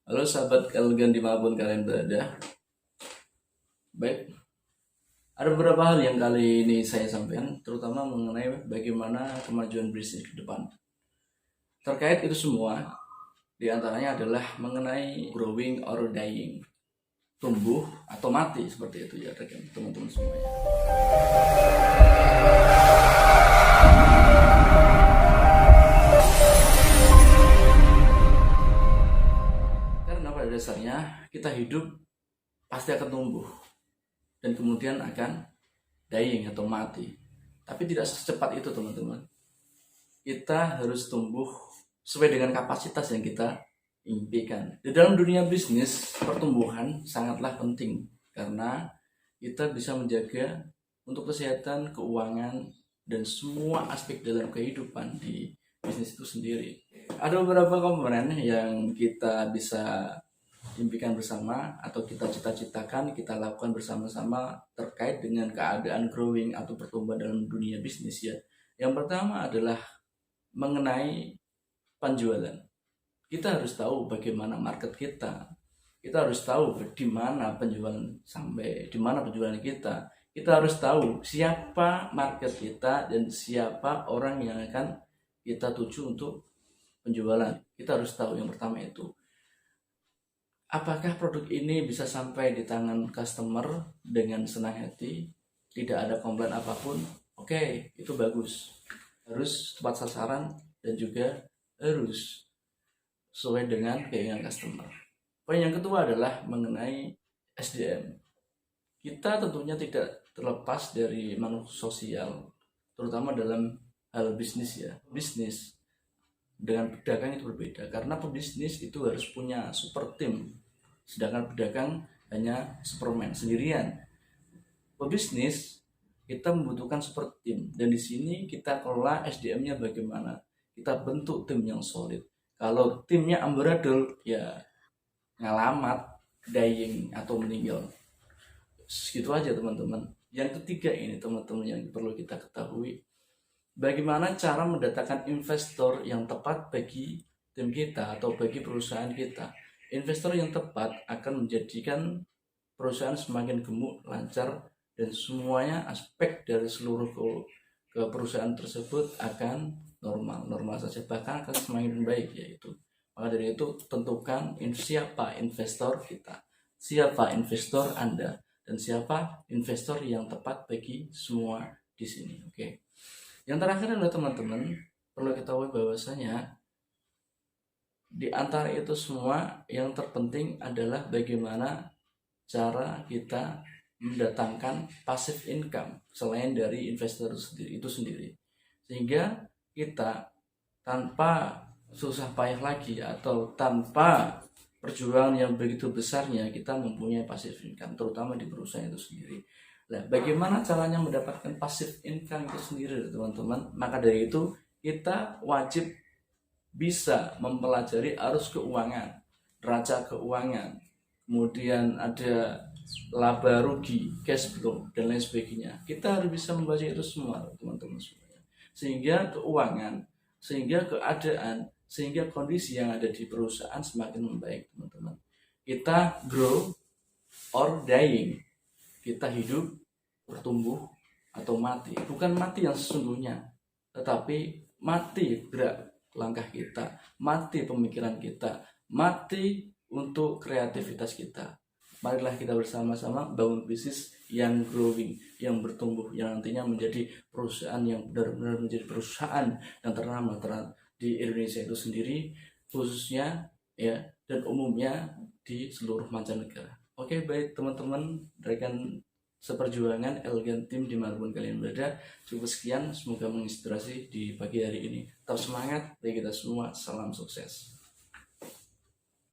Halo sahabat elegan dimanapun kalian berada. Baik, ada beberapa hal yang kali ini saya sampaikan, terutama mengenai bagaimana kemajuan bisnis ke depan. Terkait itu semua, diantaranya adalah mengenai growing or dying, tumbuh atau mati, seperti itu ya teman-teman semuanya. Karena pada dasarnya kita hidup pasti akan tumbuh dan kemudian akan dying atau mati. Tapi tidak secepat itu teman-teman. Kita harus tumbuh sesuai dengan kapasitas yang kita impikan. Di dalam dunia bisnis, pertumbuhan sangatlah penting karena kita bisa menjaga untuk kesehatan, keuangan, dan semua aspek dalam kehidupan di bisnis itu sendiri. Ada beberapa komponen yang kita bisa impikan bersama atau kita cita-citakan, kita lakukan bersama-sama terkait dengan keadaan growing atau pertumbuhan dalam dunia bisnis ya. Yang pertama adalah mengenai penjualan. Kita harus tahu bagaimana market kita. Kita harus tahu di mana penjualan sampai di mana penjualan kita. Kita harus tahu siapa market kita dan siapa orang yang akan kita tuju untuk penjualan. Kita harus tahu yang pertama itu. Apakah produk ini bisa sampai di tangan customer dengan senang hati, tidak ada komplain apapun? Oke, itu bagus. Harus tepat sasaran dan juga harus sesuai dengan keinginan customer. Poin yang kedua adalah mengenai SDM. Kita tentunya tidak terlepas dari makhluk sosial, terutama dalam hal bisnis ya. Bisnis dengan pedagang itu berbeda, karena pebisnis itu harus punya super team, sedangkan pedagang hanya superman sendirian. Pebisnis kita membutuhkan super team, dan di sini kita kelola SDM-nya bagaimana. Kita bentuk tim yang solid. Kalau timnya amburadul, ya ngalamat, dying atau meninggal. Segitu aja teman-teman. Yang ketiga ini teman-teman yang perlu kita ketahui, bagaimana cara mendatangkan investor yang tepat bagi tim kita atau bagi perusahaan kita. Investor yang tepat akan menjadikan perusahaan semakin gemuk, lancar, dan semuanya aspek dari seluruh ke perusahaan tersebut akan normal saja, bahkan akan semakin baik yaitu. Maka dari itu tentukan siapa investor kita, siapa investor Anda, dan siapa investor yang tepat bagi semua di sini. Oke. Yang terakhir adalah teman-teman perlu ketahui bahwasanya di antara itu semua yang terpenting adalah bagaimana cara kita mendatangkan passive income selain dari investor itu sendiri, sehingga kita tanpa susah payah lagi atau tanpa perjuangan yang begitu besarnya kita mempunyai passive income, terutama di perusahaan itu sendiri. Nah, bagaimana caranya mendapatkan passive income itu sendiri teman-teman? Maka dari itu kita wajib bisa mempelajari arus keuangan, neraca keuangan, kemudian ada laba rugi, cash flow, dan lain sebagainya. Kita harus bisa membaca itu semua teman-teman semuanya, sehingga keuangan, sehingga keadaan, sehingga kondisi yang ada di perusahaan semakin membaik teman-teman. Kita grow or dying, kita hidup, bertumbuh, atau mati. Bukan mati yang sesungguhnya, tetapi mati gerak langkah kita, mati pemikiran kita, mati untuk kreativitas kita. Marilah kita bersama-sama bangun bisnis yang growing, yang bertumbuh, yang nantinya menjadi perusahaan yang benar-benar menjadi perusahaan yang ternama di Indonesia itu sendiri, khususnya ya, dan umumnya di seluruh mancanegara. Oke, baik teman-teman, rekan seperjuangan elegan tim dimanapun kalian berada, cukup sekian, semoga menginspirasi di pagi hari ini. Tetap semangat bagi kita semua, salam sukses.